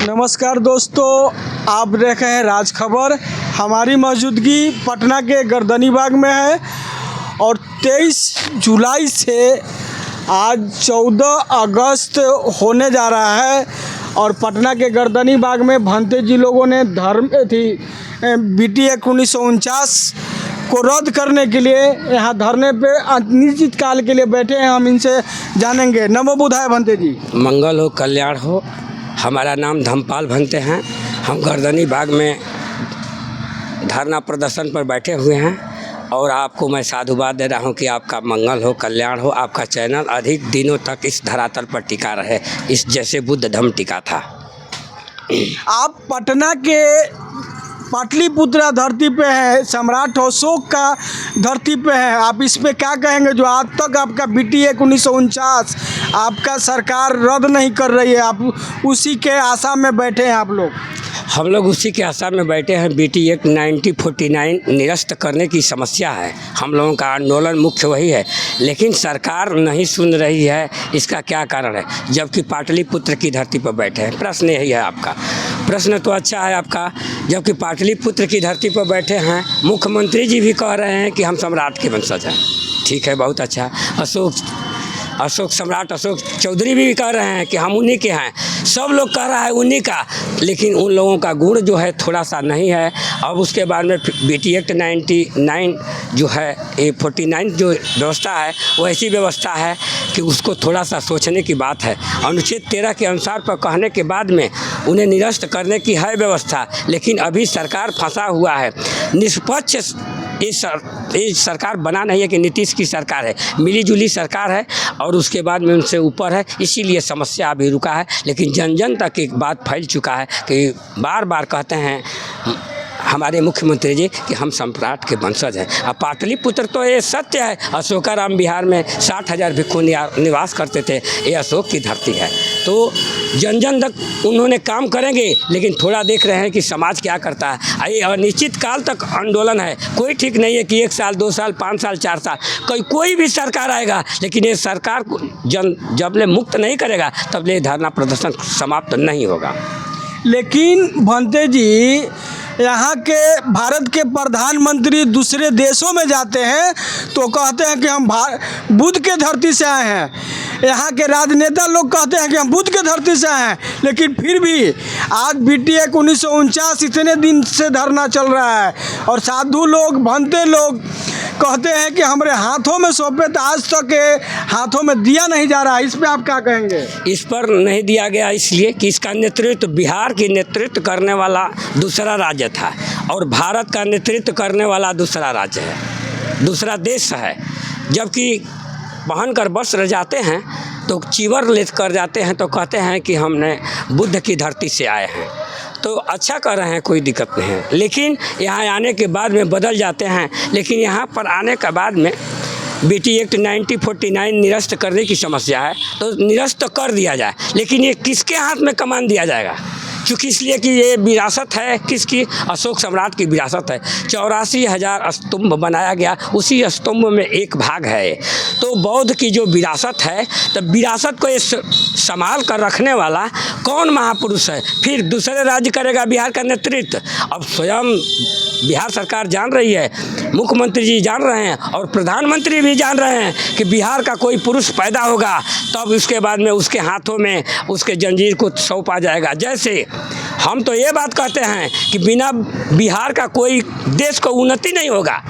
नमस्कार दोस्तों, आप देख रहे हैं राज खबर। हमारी मौजूदगी पटना के गर्दनी बाग में है और 23 जुलाई से आज 14 अगस्त होने जा रहा है और पटना के गर्दनी बाग में भंते जी लोगों ने BT एक्ट 1949 को रद्द करने के लिए यहाँ धरने पे अनिश्चित काल के लिए बैठे हैं। हम इनसे जानेंगे। नमो बुधाय भंते जी। मंगल हो, कल्याण हो। हमारा नाम धमपाल भंते हैं। हम गर्दनी बाग में धरना प्रदर्शन पर बैठे हुए हैं और आपको मैं साधुवाद दे रहा हूं कि आपका मंगल हो, कल्याण हो। आपका चैनल अधिक दिनों तक इस धरातल पर टिका रहे, इस जैसे बुद्ध धम्म टिका था। आप पटना के पाटलिपुत्रा धरती पे है, सम्राट अशोक का धरती पे है। आप इस पे क्या कहेंगे जो आज तक आपका BT एक्ट 1949 आपका सरकार रद्द नहीं कर रही है? आप उसी के आशा में बैठे हैं आप लोग। हम लोग उसी के आशा में बैठे हैं। BT एक्ट 1949 निरस्त करने की समस्या है। हम लोगों का आंदोलन मुख्य वही है, लेकिन सरकार नहीं सुन रही है। इसका क्या कारण है, जबकि पाटलिपुत्र की धरती पर बैठे हैं? प्रश्न यही है आपका। प्रश्न तो अच्छा है आपका, जबकि पाटलिपुत्र की धरती पर बैठे हैं। मुख्यमंत्री जी भी कह रहे हैं कि हम सम्राट के वंशज हैं। ठीक है, बहुत अच्छा। सम्राट अशोक चौधरी भी कह रहे हैं कि हम उन्हीं के हैं। सब लोग कह रहा है उन्हीं का, लेकिन उन लोगों का गुण जो है थोड़ा सा नहीं है। अब उसके बाद में BT एक्ट 99 जो है, ये 49 जो व्यवस्था है वो ऐसी व्यवस्था है कि उसको थोड़ा सा सोचने की बात है। अनुच्छेद 13 के अनुसार पर कहने के बाद में उन्हें निरस्त करने की है व्यवस्था, लेकिन अभी सरकार फंसा हुआ है। निष्पक्ष ये सरकार बना नहीं है कि नीतीश की सरकार है, मिली जुली सरकार है और उसके बाद में उनसे ऊपर है। इसीलिए समस्या अभी रुका है, लेकिन जन जन तक एक बात फैल चुका है कि बार बार कहते हैं हमारे मुख्यमंत्री जी कि हम सम्राट के वंशज हैं। अब पाटलिपुत्र तो ये सत्य है। अशोकाराम बिहार में 60,000 भिक्षु निवास करते थे। ये अशोक की धरती है। तो जन जन तक उन्होंने काम करेंगे, लेकिन थोड़ा देख रहे हैं कि समाज क्या करता है। ये अनिश्चित काल तक आंदोलन है। कोई ठीक नहीं है कि 1 साल 2 साल 5 साल 4 साल कोई भी सरकार आएगा, लेकिन ये सरकार को जब ले मुक्त नहीं करेगा तब ले धरना प्रदर्शन समाप्त नहीं होगा। लेकिन भंते जी, यहाँ के भारत के प्रधानमंत्री दूसरे देशों में जाते हैं तो कहते हैं कि हम बुद्ध के धरती से आए हैं। यहाँ के राजनेता लोग कहते हैं कि हम बुद्ध के धरती से आए हैं, लेकिन फिर भी आज BT एक्ट 1949 इतने दिन से धरना चल रहा है और साधु लोग, भंते लोग कहते हैं कि हमारे हाथों में सौंपे तो आज तक हाथों में दिया नहीं जा रहा है। इस पर आप क्या कहेंगे? इस पर नहीं दिया गया इसलिए कि इसका नेतृत्व बिहार की नेतृत्व करने वाला दूसरा राज्य था और भारत का नेतृत्व करने वाला दूसरा राज्य है, दूसरा देश है। जबकि पहन कर वस्त्र जाते हैं तो चीवर लेकर जाते हैं तो कहते हैं कि हमने बुद्ध की धरती से आए हैं। तो अच्छा कर रहे हैं, कोई दिक्कत नहीं है, लेकिन यहाँ आने के बाद में बदल जाते हैं। लेकिन यहाँ पर आने के बाद में BT एक्ट 1949 निरस्त करने की समस्या है, तो निरस्त कर दिया जाए, लेकिन ये किसके हाथ में कमान दिया जाएगा? क्योंकि इसलिए कि ये विरासत है किसकी? अशोक सम्राट की विरासत है। 84,000 स्तंभ बनाया गया, उसी स्तंभ में एक भाग है। तो बौद्ध की जो विरासत है, तो विरासत को ये संभाल कर रखने वाला कौन महापुरुष है? फिर दूसरे राज्य करेगा बिहार का नेतृत्व। अब स्वयं बिहार सरकार जान रही है, मुख्यमंत्री जी जान रहे हैं और प्रधानमंत्री भी जान रहे हैं कि बिहार का कोई पुरुष पैदा होगा तब उसके बाद में उसके हाथों में उसके जंजीर को सौंपा जाएगा। जैसे हम तो ये बात कहते हैं कि बिना बिहार का कोई देश को उन्नति नहीं होगा।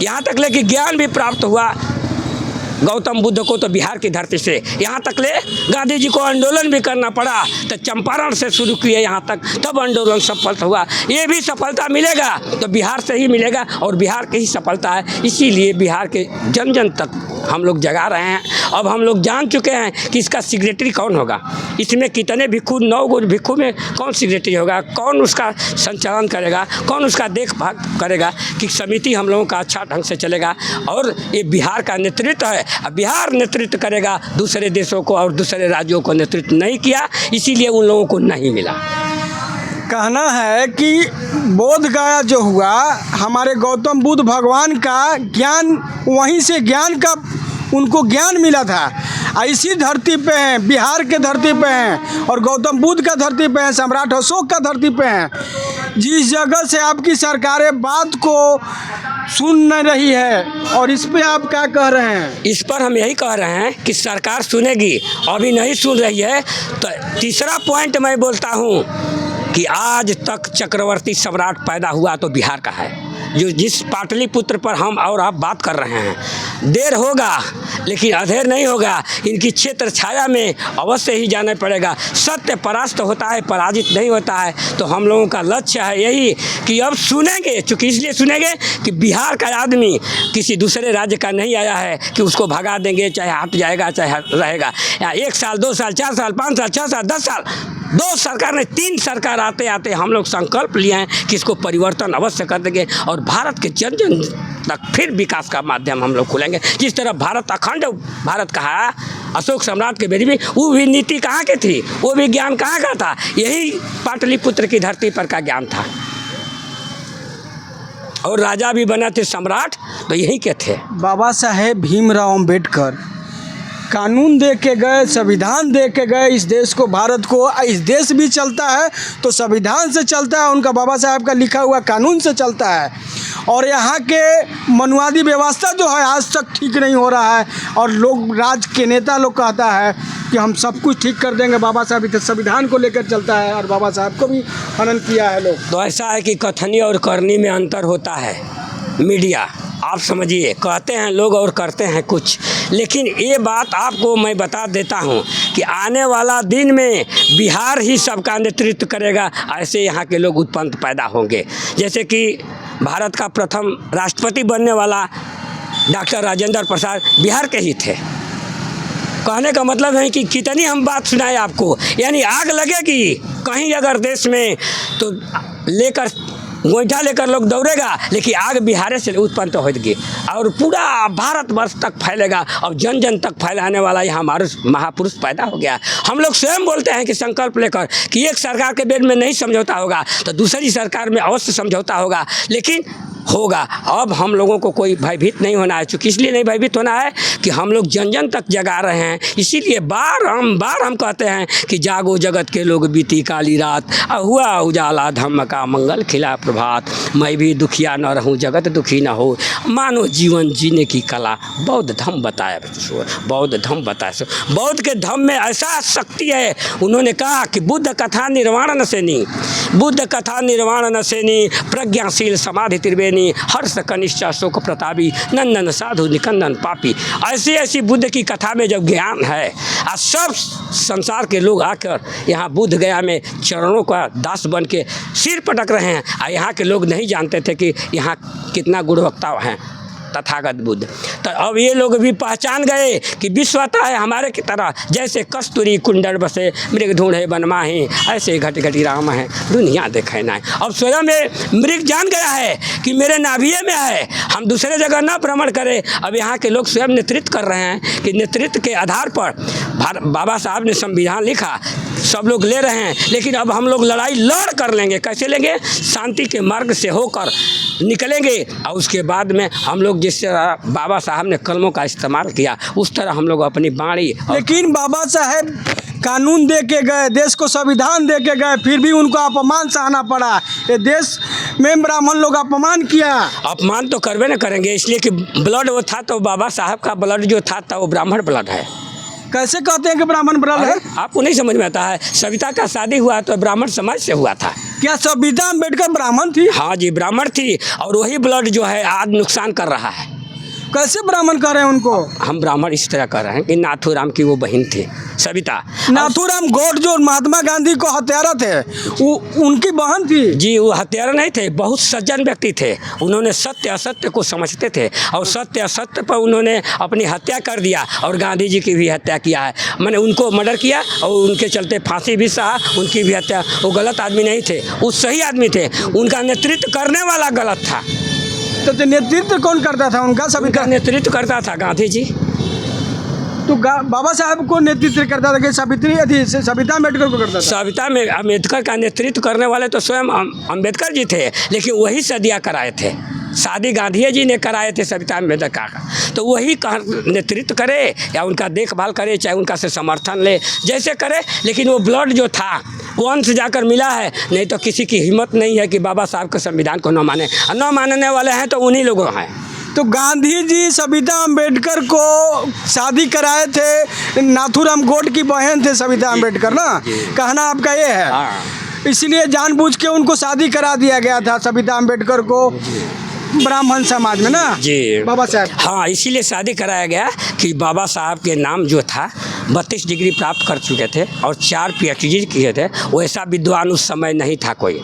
यहाँ तक ले कि ज्ञान भी प्राप्त हुआ गौतम बुद्ध को तो बिहार की धरती से। यहाँ तक ले गांधी जी को आंदोलन भी करना पड़ा, तो चंपारण से शुरू किए यहाँ तक, तब आंदोलन सफल हुआ। ये भी सफलता मिलेगा तो बिहार से ही मिलेगा और बिहार की ही सफलता है। इसीलिए बिहार के जन जन तक हम लोग जगा रहे हैं। अब हम लोग जान चुके हैं कि इसका सेक्रेटरी कौन होगा, इसमें कितने भिक्षु, 9 भिक्षु में कौन सेक्रेटरी होगा, कौन उसका संचालन करेगा, कौन उसका देखभाल करेगा कि समिति हम लोगों का अच्छा ढंग से चलेगा। और ये बिहार का नेतृत्व है। अब बिहार नेतृत्व करेगा, दूसरे देशों को और दूसरे राज्यों को नेतृत्व नहीं किया, इसीलिए उन लोगों को नहीं मिला। कहना है कि बोध गया जो हुआ, हमारे गौतम बुद्ध भगवान का ज्ञान, वहीं से ज्ञान का उनको ज्ञान मिला था। इसी धरती पे हैं, बिहार के धरती पे हैं और गौतम बुद्ध का धरती पे हैं, सम्राट अशोक का धरती पे हैं। जिस जगह से आपकी सरकारें बात को सुन नहीं रही है, और इस पे आप क्या कह रहे हैं? इस पर हम यही कह रहे हैं कि सरकार सुनेगी, अभी नहीं सुन रही है। तो तीसरा पॉइंट मैं बोलता हूँ कि आज तक चक्रवर्ती सम्राट पैदा हुआ तो बिहार का है, जो जिस पाटलिपुत्र पर हम और आप बात कर रहे हैं। देर होगा लेकिन अधेर नहीं होगा, इनकी क्षेत्र छाया में अवश्य ही जाना पड़ेगा। सत्य परास्त होता है, पराजित नहीं होता है। तो हम लोगों का लक्ष्य है यही कि अब सुनेंगे, चूँकि इसलिए सुनेंगे कि बिहार का आदमी किसी दूसरे राज्य का नहीं आया है कि उसको भगा देंगे, चाहे हट जाएगा चाहे रहेगा। या 1 साल 2 साल 4 साल 5 साल 6 साल 10 साल 2 सरकार ने 3 सरकार आते आते हम लोग संकल्प लिए हैं कि इसको परिवर्तन अवश्य कर देंगे और भारत के जन जन तक फिर विकास का माध्यम हम लोग खोलेंगे। जिस तरह भारत अखंड भारत कहा अशोक सम्राट के बेरी भी, वो भी नीति कहाँ की थी, वो भी ज्ञान कहाँ का था, यही पाटलिपुत्र की धरती पर का ज्ञान था। और राजा भी बना थे सम्राट तो यही के थे। बाबा साहेब भीमराव अम्बेडकर कानून दे के गए, संविधान दे के गए इस देश को, भारत को। इस देश भी चलता है तो संविधान से चलता है, उनका बाबा साहेब का लिखा हुआ कानून से चलता है। और यहाँ के मनुवादी व्यवस्था जो है आज तक ठीक नहीं हो रहा है, और लोग राज के नेता लोग कहता है कि हम सब कुछ ठीक कर देंगे। बाबा साहब इधर संविधान को लेकर चलता है और बाबा साहब को भी हनन किया है लोग। तो ऐसा है कि कथनी और करनी में अंतर होता है। मीडिया आप समझिए, कहते हैं लोग और करते हैं कुछ। लेकिन ये बात आपको मैं बता देता हूँ कि आने वाला दिन में बिहार ही सबका नेतृत्व करेगा। ऐसे यहाँ के लोग उत्पन्न पैदा होंगे। जैसे कि भारत का प्रथम राष्ट्रपति बनने वाला डॉक्टर राजेंद्र प्रसाद बिहार के ही थे। कहने का मतलब है कि कितनी हम बात सुनाए आपको, यानी आग लगेगी कहीं अगर देश में तो लेकर गोईठा लेकर लोग दौड़ेगा, लेकिन आग बिहार से उत्पन्न तो होगी और पूरा भारतवर्ष तक फैलेगा और जन जन तक फैलाने वाला यहाँ महापुरुष पैदा हो गया। हम लोग स्वयं बोलते हैं कि संकल्प लेकर कि एक सरकार के बेड में नहीं समझौता होगा तो दूसरी सरकार में अवश्य समझौता होगा, लेकिन होगा। अब हम लोगों को कोई भयभीत नहीं होना है। चूँकि इसलिए नहीं भयभीत होना है कि हम लोग जन जन तक जगा रहे हैं। इसीलिए बार हम कहते हैं कि जागो जगत के लोग, बीती काली रात, हुआ उजाला धम्म का, मंगल खिला प्रभात, मैं भी दुखिया न रहूं जगत दुखी न हो, मानो जीवन जीने की कला, बौद्ध धम्म बताया सो, बौद्ध धम्म बताया सो। बौद्ध के धम्म में ऐसा शक्ति है, उन्होंने कहा कि बुद्ध कथा निर्वाण न सेनी, बुद्ध कथा निर्वाण न सेनी, प्रज्ञाशील समाधि त्रिवेणी, हर्ष कनिष्ठ शोक प्रतापी, नंदन साधु निकंदन पापी। ऐसी ऐसी बुद्ध की कथा में जब ज्ञान है, आज सब संसार के लोग आकर यहाँ बुद्ध गया में चरणों का दास बन के सिर पटक रहे हैं। और यहाँ के लोग नहीं जानते थे कि यहाँ कितना गुणवत्ता है तथागत बुद्ध। तो अब ये लोग भी पहचान गए कि विश्वता है हमारे की तरह, जैसे कस्तूरी कुंडल बसे मृग ढूंढे बनमाही, ऐसे घट घटी राम है दुनिया देखे ना। अब स्वयं में मृग जान गया है कि मेरे नाभिये में है, हम दूसरे जगह ना भ्रमण करें। अब यहाँ के लोग स्वयं नेतृत्व कर रहे हैं कि नेतृत्व के आधार पर बाबा साहब ने संविधान लिखा, सब लोग ले रहे हैं। लेकिन अब हम लोग लड़ाई लड़ कर लेंगे। कैसे लेंगे? शांति के मार्ग से होकर निकलेंगे। और उसके बाद में हम लोग जिस तरह बाबा साहब ने कलमों का इस्तेमाल किया उस तरह हम लोग अपनी बाणी। लेकिन बाबा साहब कानून दे के गए, देश को संविधान दे के गए, फिर भी उनको अपमान सहना पड़ा। ये देश में ब्राह्मण लोग अपमान किया। अपमान तो करवे न करेंगे, इसलिए कि ब्लड वो था तो बाबा साहब का ब्लड जो था वो ब्राह्मण ब्लड है। कैसे कहते हैं कि ब्राह्मण ब्लड है? आपको नहीं समझ में आता है? सविता का शादी हुआ तो ब्राह्मण समाज से हुआ था। क्या सविता अम्बेडकर ब्राह्मण थी? हाँ जी, ब्राह्मण थी। और वही ब्लड जो है आज नुकसान कर रहा है। कैसे ब्राह्मण कर रहे हैं उनको? हम ब्राह्मण इस तरह कर रहे हैं कि नाथूराम की वो बहन थी सविता। नाथूराम गोड जो महात्मा गांधी को हत्यारा थे, वो उनकी बहन थी? जी, वो हत्यारा नहीं थे, बहुत सज्जन व्यक्ति थे। उन्होंने सत्य असत्य को समझते थे और सत्य असत्य पर उन्होंने अपनी हत्या कर दिया और गांधी जी की भी हत्या किया है। मैंने उनको मर्डर किया और उनके चलते फांसी भी सहा, उनकी भी हत्या। वो गलत आदमी नहीं थे, वो सही आदमी थे। उनका नेतृत्व करने वाला गलत था। तो नेतृत्व कौन करता था उनका? उनका नेतृत्व करता था गांधी जी। तो बाबा साहब को नेतृत्व करता था कि सविता अम्बेडकर को करता था? सविता में अम्बेडकर का नेतृत्व करने वाले तो स्वयं अम्बेडकर जी थे, लेकिन वही सदिया कराए थे। शादी गांधी जी ने कराए थे सविता अम्बेडकर का, तो वही नेतृत्व करे या उनका देखभाल करे, चाहे उनका से समर्थन ले, जैसे करे। लेकिन वो ब्लड जो था वो अंत जाकर मिला है, नहीं तो किसी की हिम्मत नहीं है कि बाबा साहब के संविधान को न माने। न मानने वाले हैं तो उन्हीं लोगों हैं। तो गांधी जी सविता अम्बेडकर को शादी कराए थे, नाथूराम गोड की बहन थे सविता अम्बेडकर ना, कहना आपका ये है। हाँ, इसलिए जानबूझ के उनको शादी करा दिया गया था सविता अम्बेडकर को ब्राह्मण समाज में ना जी बाबा साहब। हाँ, इसीलिए शादी कराया गया कि बाबा साहब के नाम जो था 32 डिग्री प्राप्त कर चुके थे और 4 PhD किए थे। वैसा विद्वान उस समय नहीं था कोई,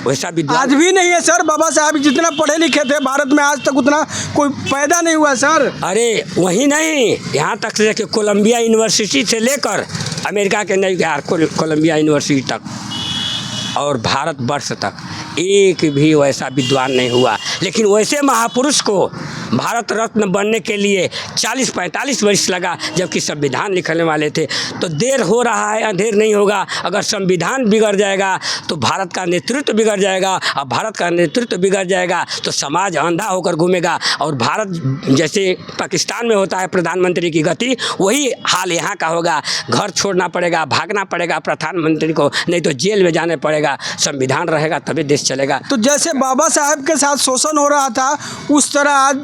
वैसा विद्वान आज भी नहीं है सर। बाबा साहब जितना पढ़े लिखे थे भारत में, आज तक उतना कोई पैदा नहीं हुआ सर। अरे वही नहीं, यहाँ तक से कि कोलंबिया यूनिवर्सिटी से लेकर अमेरिका के नई कोलंबिया यूनिवर्सिटी तक और भारत वर्ष तक एक भी वैसा विद्वान नहीं हुआ। लेकिन वैसे महापुरुष को भारत रत्न बनने के लिए 40-45 वर्ष लगा, जबकि संविधान लिखने वाले थे। तो देर हो रहा है, अंधेर नहीं होगा। अगर संविधान बिगड़ जाएगा तो भारत का नेतृत्व बिगड़ जाएगा, और भारत का नेतृत्व बिगड़ जाएगा तो समाज अंधा होकर घूमेगा। और भारत जैसे पाकिस्तान में होता है प्रधानमंत्री की गति, वही हाल यहाँ का होगा। घर छोड़ना पड़ेगा, भागना पड़ेगा प्रधानमंत्री को, नहीं तो जेल में जाने पड़ेगा। संविधान रहेगा तभी देश चलेगा। तो जैसे बाबा साहब के साथ शोषण हो रहा था, उस तरह आज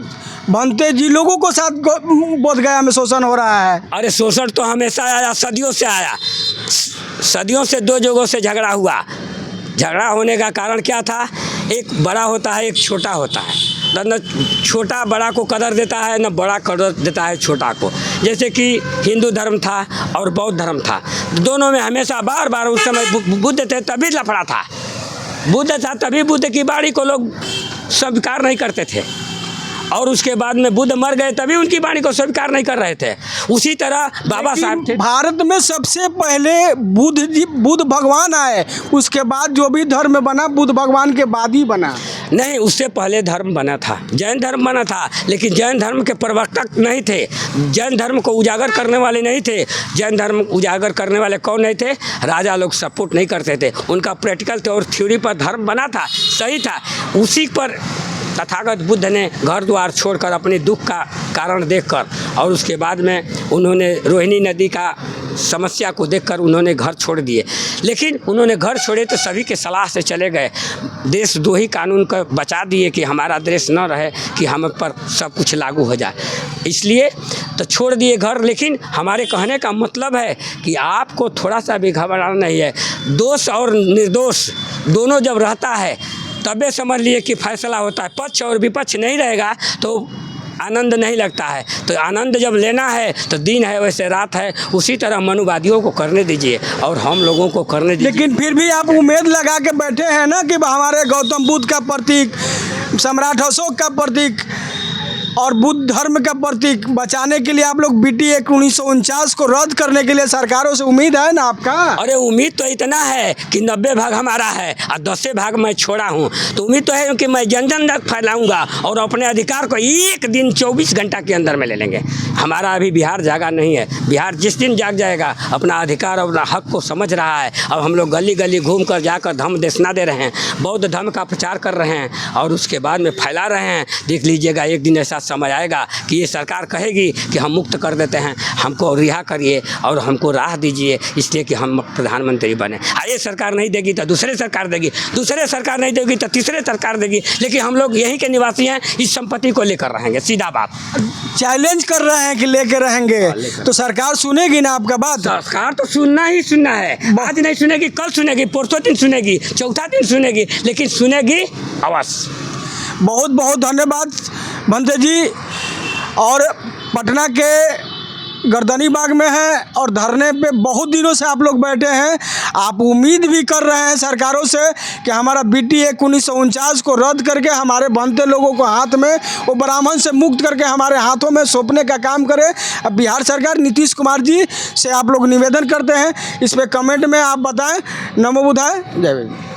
भंते जी लोगों को साथ बोधगया में शोषण हो रहा है। अरे शोषण तो हमेशा आया, सदियों से आया। सदियों से दो जगहों से झगड़ा हुआ। झगड़ा होने का कारण क्या था? एक बड़ा होता है, एक छोटा होता है। न छोटा बड़ा को कदर देता है, न बड़ा कदर देता है छोटा को। जैसे कि हिंदू धर्म था और बौद्ध धर्म था, दोनों में हमेशा बार बार, उस समय बुद्ध थे तभी लफड़ा था। बुद्ध था तभी बुद्ध की बाणी को लोग स्वीकार नहीं करते थे, और उसके बाद में बुद्ध मर गए तभी उनकी वाणी को स्वीकार नहीं कर रहे थे। उसी तरह बाबा साहब थे। भारत में सबसे पहले बुद्ध भगवान आए, उसके बाद जो भी धर्म बना बुद्ध भगवान के बाद ही बना। नहीं, उससे पहले धर्म बना था, जैन धर्म बना था। लेकिन जैन धर्म के प्रवर्तक नहीं थे, जैन धर्म को उजागर करने वाले नहीं थे। जैन धर्म उजागर करने वाले कौन नहीं थे? राजा लोग सपोर्ट नहीं करते थे। उनका प्रैक्टिकल थे और थ्योरी पर धर्म बना था, सही था। उसी पर तथागत बुद्ध ने घर द्वार छोड़कर अपने दुख का कारण देखकर, और उसके बाद में उन्होंने रोहिणी नदी का समस्या को देखकर उन्होंने घर छोड़ दिए। लेकिन उन्होंने घर छोड़े तो सभी के सलाह से चले गए। देश दो ही कानून को बचा दिए कि हमारा देश न रहे कि हम पर सब कुछ लागू हो जाए, इसलिए तो छोड़ दिए घर। लेकिन हमारे कहने का मतलब है कि आपको थोड़ा सा भी घबराना नहीं है। दोष और निर्दोष दोनों जब रहता है तबे समझ लिए कि फैसला होता है। पक्ष और विपक्ष नहीं रहेगा तो आनंद नहीं लगता है। तो आनंद जब लेना है तो दिन है वैसे रात है, उसी तरह मनुवादियों को करने दीजिए और हम लोगों को करने दीजिए। लेकिन फिर भी आप उम्मीद लगा के बैठे हैं ना कि हमारे गौतम बुद्ध का प्रतीक, सम्राट अशोक का प्रतीक और बुद्ध धर्म का प्रतीक बचाने के लिए आप लोग BT Act 1949 को रद्द करने के लिए सरकारों से उम्मीद है ना आपका? अरे उम्मीद तो इतना है कि 90 भाग हमारा है और 10 भाग मैं छोड़ा हूँ। तो उम्मीद तो है कि मैं जन जन तक फैलाऊंगा और अपने अधिकार को एक दिन 24 घंटा के अंदर में ले लेंगे। हमारा अभी बिहार जागा नहीं है। बिहार जिस दिन जाग जाएगा, अपना अधिकार अपना हक को समझ रहा है। अब हम लोग गली गली घूम कर जाकर धम्म देशना दे रहे हैं, बौद्ध धर्म का प्रचार कर रहे हैं और उसके बाद में फैला रहे हैं। देख लीजिएगा एक दिन ऐसा समय आएगा कि ये सरकार कहेगी कि हम मुक्त कर देते हैं, हमको रिहा करिए और हमको राह दीजिए इसलिए कि हम प्रधानमंत्री बने। ये सरकार नहीं देगी तो दूसरे सरकार देगी, दूसरे सरकार नहीं देगी तो तीसरे सरकार देगी। लेकिन हम लोग यहीं के निवासी हैं, इस संपत्ति को लेकर रहेंगे। सीधा बात चैलेंज कर रहे हैं कि लेकर रहेंगे, तो सरकार सुनेगी ना आपका बात? सरकार तो सुनना ही सुनना है। आज नहीं सुनेगी, कल सुनेगी, परसों दिन सुनेगी, चौथा दिन सुनेगी, लेकिन सुनेगी अवश्य। बहुत बहुत धन्यवाद भंते जी। और पटना के गर्दनी बाग में है और धरने पे बहुत दिनों से आप लोग बैठे हैं। आप उम्मीद भी कर रहे हैं सरकारों से कि हमारा BT Act 1949 को रद्द करके हमारे भंते लोगों को हाथ में वो ब्राह्मण से मुक्त करके हमारे हाथों में सौंपने का काम करे। अब बिहार सरकार नीतीश कुमार जी से आप लोग निवेदन करते हैं, इस पर कमेंट में आप बताएं। नमो बुद्धाय, जय हिंद।